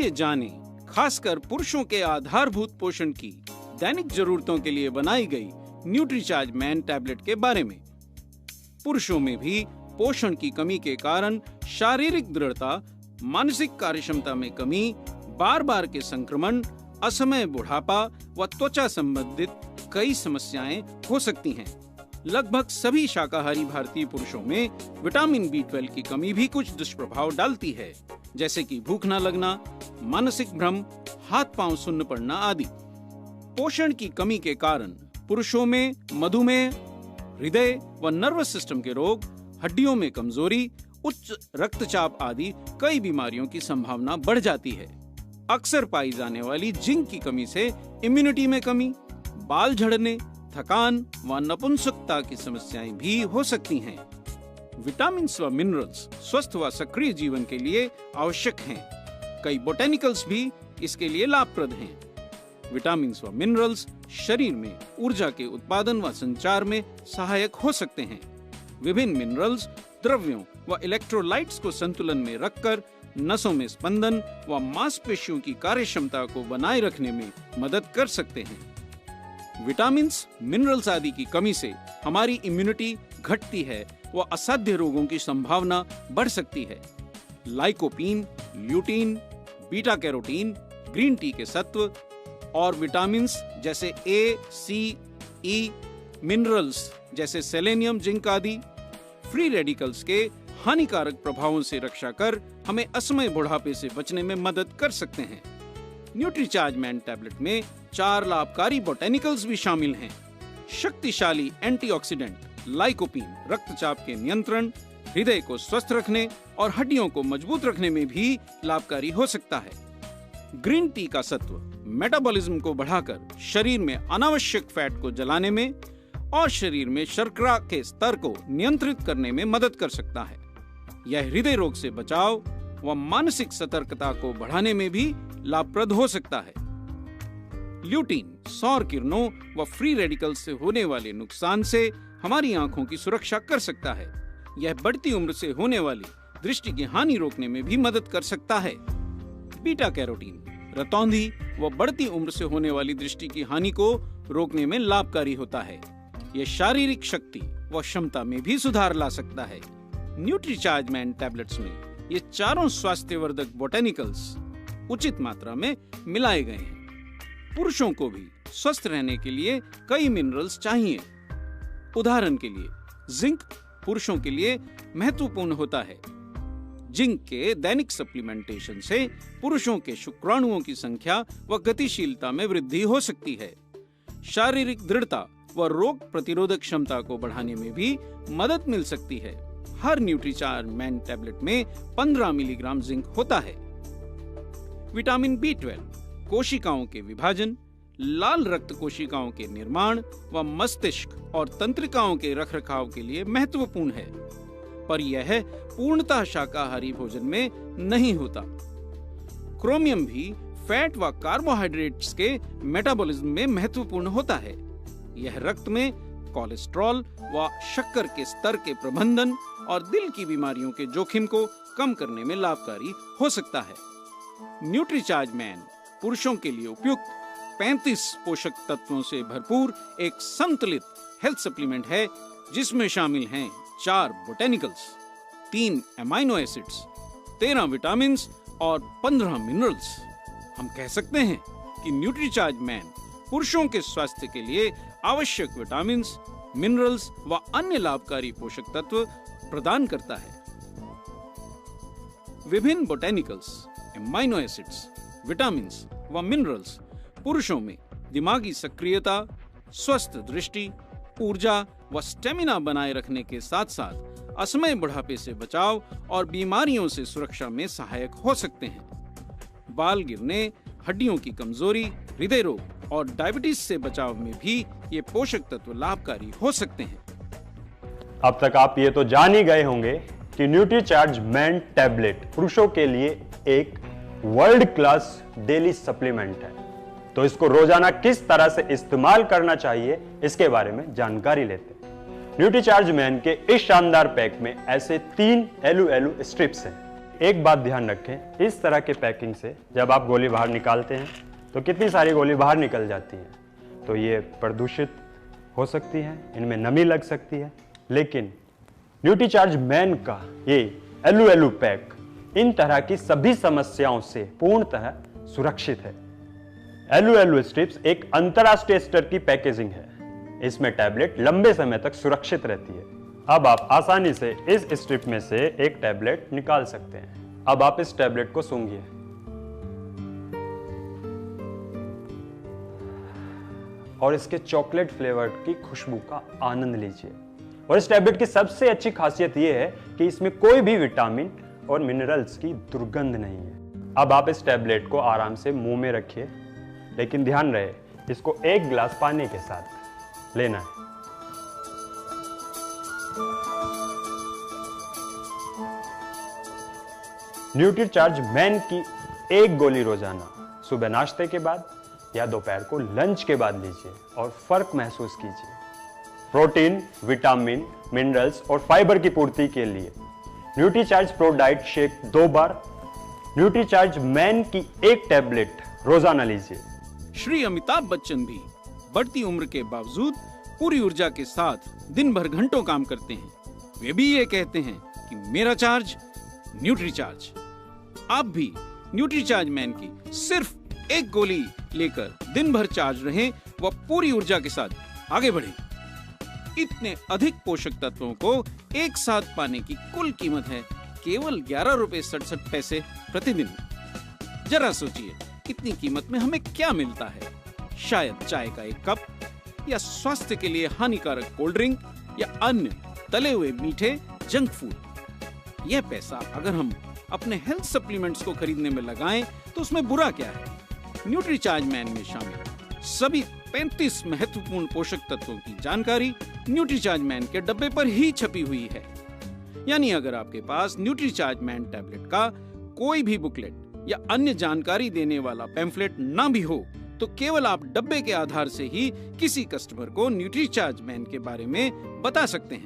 आइए जानें खासकर पुरुषों के आधारभूत पोषण की दैनिक जरूरतों के लिए बनाई गई न्यूट्रीचार्ज मैन टैबलेट के बारे में। पुरुषों में भी पोषण की कमी के कारण शारीरिक दृढ़ता, मानसिक कार्यक्षमता में कमी, बार बार के संक्रमण, असमय बुढ़ापा व त्वचा संबंधित कई समस्याएं हो सकती हैं। लगभग सभी शाकाहारी भारतीय पुरुषों में विटामिन B12 की कमी भी कुछ दुष्प्रभाव डालती है, जैसे कि भूख न लगना, मानसिक भ्रम, हाथ पांव सुन्न पड़ना आदि। पोषण की कमी के कारण पुरुषों में मधुमेह, हृदय व नर्वस सिस्टम के रोग, हड्डियों में कमजोरी, उच्च रक्तचाप आदि कई बीमारियों की संभावना बढ़ जाती है। अक्सर पाई जाने वाली जिंक की कमी से इम्यूनिटी में कमी, बाल झड़ने, थकान व नपुंसकता की समस्याएं भी हो सकती हैं। विटामिन व मिनरल्स स्वस्थ व सक्रिय जीवन के लिए आवश्यक हैं। कई बोटेनिकल्स भी इसके लिए लाभप्रद हैं। विटामिन व मिनरल्स शरीर में ऊर्जा के उत्पादन व संचार में सहायक हो सकते हैं। विभिन्न मिनरल्स द्रव्यों व इलेक्ट्रोलाइट्स को संतुलन में रखकर नसों में स्पंदन व मांसपेशियों की कार्यक्षमता को बनाए रखने में मदद कर सकते हैं। विटामिन्स, मिनरल्स आदि की कमी से हमारी इम्यूनिटी घटती है व असाध्य रोगों की संभावना बढ़ सकती है। Lycopene, lutein, beta carotene, green tea के सत्व और विटामिन्स जैसे A, C, E, मिनरल्स जैसे सेलेनियम, जिंक आदि फ्री रेडिकल्स के हानिकारक प्रभावों से रक्षा कर हमें असमय बुढ़ापे से बचने में मदद कर सकते हैं। न्यूट्रीचार्ज मैन टैबलेट में 4 लाभकारी बोटेनिकल्स भी शामिल हैं। शक्तिशाली एंटीऑक्सीडेंट लाइकोपीन रक्तचाप के नियंत्रण, हृदय को स्वस्थ रखने और हड्डियों को मजबूत रखने में भी लाभकारी हो सकता है। ग्रीन टी का सत्व मेटाबॉलिज्म को बढ़ाकर शरीर में अनावश्यक फैट को जलाने में और शरीर में शर्करा के स्तर को नियंत्रित करने में मदद कर सकता है। यह हृदय रोग से बचाव व मानसिक सतर्कता को बढ़ाने में भी लाभप्रद हो सकता है। ल्यूटीन सौर किरणों व फ्री रेडिकल से होने वाले नुकसान से हमारी आंखों की सुरक्षा कर सकता है। यह बढ़ती उम्र से होने वाली दृष्टि की हानि रोकने में भी मदद कर सकता है। बीटा कैरोटीन रतौंधी व बढ़ती उम्र से होने वाली दृष्टि की हानि को रोकने में लाभकारी होता है। यह शारीरिक शक्ति व क्षमता में भी सुधार ला सकता है। न्यूट्रीचार्ज मैन टैबलेट्स में ये चारों स्वास्थ्यवर्धक बोटेनिकल्स उचित मात्रा में मिलाए गए हैं। पुरुषों को भी स्वस्थ रहने के लिए कई मिनरल्स चाहिए। उदाहरण के लिए जिंक पुरुषों के लिए महत्वपूर्ण होता है। जिंक के दैनिक सप्लीमेंटेशन से पुरुषों के शुक्राणुओं की संख्या व गतिशीलता में वृद्धि हो सकती है। शारीरिक दृढ़ता व रोग प्रतिरोधक क्षमता को बढ़ाने में भी मदद मिल सकती है। हर न्यूट्रीचार्ज मैन टैबलेट में 15 मिलीग्राम जिंक होता है। विटामिन B12 कोशिकाओं के विभाजन, लाल रक्त कोशिकाओं के निर्माण व मस्तिष्क और तंत्रिकाओं के रखरखाव के लिए महत्वपूर्ण है, पर यह पूर्णतः शाकाहारी भोजन में नहीं होता। क्रोमियम भी फैट व कार्बोहाइड्रेट्स के मेटाबॉलिज्म में महत्वपूर्ण होता है। यह रक्त में कोलेस्ट्रॉल व शक्कर के स्तर के प्रबंधन और दिल की बीमारियों के जोखिम को कम करने में लाभकारी हो सकता है। न्यूट्रीचार्ज मैन पुरुषों के लिए उपयुक्त 35 पोषक तत्वों से भरपूर एक संतुलित हेल्थ सप्लीमेंट है, जिसमें शामिल हैं 4 बोटेनिकल्स, 3 एमाइनो एसिड्स, 13 विटामिन और 15 मिनरल्स। हम कह सकते हैं कि न्यूट्रीचार्ज मैन पुरुषों के स्वास्थ्य के लिए आवश्यक विटामिन, मिनरल्स व अन्य लाभकारी पोषक तत्व प्रदान करता है। विभिन्न बोटेनिकल्स, एमाइनो एसिड्स, विटामिन व मिनरल्स पुरुषों में दिमागी सक्रियता, स्वस्थ दृष्टि, ऊर्जा व स्टेमिना बनाए रखने के साथ साथ असमय बुढ़ापे से बचाव और बीमारियों से सुरक्षा में सहायक हो सकते हैं। बाल गिरने, हड्डियों की कमजोरी, हृदय रोग और डायबिटीज से बचाव में भी ये पोषक तत्व लाभकारी हो सकते हैं। अब तक आप ये तो जान ही गए होंगे कि न्यूट्रीचार्ज मैन टैबलेट पुरुषों के लिए एक वर्ल्ड क्लास डेली सप्लीमेंट है। तो इसको रोजाना किस तरह से इस्तेमाल करना चाहिए, इसके बारे में जानकारी लेते हैं। न्यूट्रीचार्ज मैन के इस शानदार पैक में ऐसे 3 एलू स्ट्रिप्स हैं। एक बात ध्यान रखें, इस तरह के पैकिंग से जब आप गोली बाहर निकालते हैं तो कितनी सारी गोली बाहर निकल जाती है, तो ये प्रदूषित हो सकती है, इनमें नमी लग सकती है। लेकिन न्यूट्रीचार्ज मैन का ये एलू पैक इन तरह की सभी समस्याओं से पूर्णतः सुरक्षित है। एलू स्ट्रिप्स एक अंतरराष्ट्रीय स्तर की पैकेजिंग है। इसमें टैबलेट लंबे समय तक सुरक्षित रहती है। अब आप आसानी से इस स्ट्रिप में से एक टैबलेट निकाल सकते हैं। अब आप इस टैबलेट को सूंघिए और इसके चॉकलेट फ्लेवर की खुशबू का आनंद लीजिए। और इस टैबलेट की सबसे अच्छी खासियत यह है कि इसमें कोई भी विटामिन और मिनरल्स की दुर्गंध नहीं है। अब आप इस टैबलेट को आराम से मुंह में रखिए, लेकिन ध्यान रहे इसको 1 गिलास पानी के साथ लेना है। न्यूट्रीचार्ज मैन की 1 गोली रोजाना सुबह नाश्ते के बाद या दोपहर को लंच के बाद लीजिए और फर्क महसूस कीजिए। प्रोटीन, विटामिन, मिनरल्स और फाइबर की पूर्ति के लिए न्यूट्रीचार्ज प्रो डाइट शेक 2 बार, न्यूट्रीचार्ज मैन की 1 टैबलेट रोजाना लीजिए। श्री अमिताभ बच्चन भी बढ़ती उम्र के बावजूद पूरी ऊर्जा के साथ दिन भर घंटों काम करते हैं। वे भी ये कहते हैं कि मेरा चार्ज न्यूट्रीचार्ज। आप भी न्यूट्रीचार्ज मैन की सिर्फ 1 गोली लेकर दिन भर चार्ज रहें व पूरी ऊर्जा के साथ आगे बढ़ें। इतने अधिक पोषक तत्वों को एक साथ पाने की कुल कीमत है केवल 11 रुपए 67 पैसे प्रतिदिन। जरा सोचिए इतनी कीमत में हमें क्या मिलता है? शायद चाय का 1 कप या स्वास्थ्य के लिए हानिकारक कोल्ड ड्रिंक या अन्य तले हुए मीठे जंक फूड। यह पैसा अगर हम अपने हेल्थ सप्लीमेंट्स को खरीदने में लगाएं तो उसमें बुरा क्या है? न्यूट्रीचार्ज मैन में शामिल सभी 35 महत्वपूर्ण पोषक तत्वों की जानकारी न्यूट्रीचार्ज मैन के डब्बे पर ही छपी हुई है। यानी अगर आपके पास न्यूट्रीचार्ज मैन टैबलेट का कोई भी बुकलेट या अन्य जानकारी देने वाला पैम्फलेट ना भी हो तो केवल आप डब्बे के आधार से ही किसी कस्टमर को न्यूट्रीचार्ज मैन के बारे में बता सकते हैं।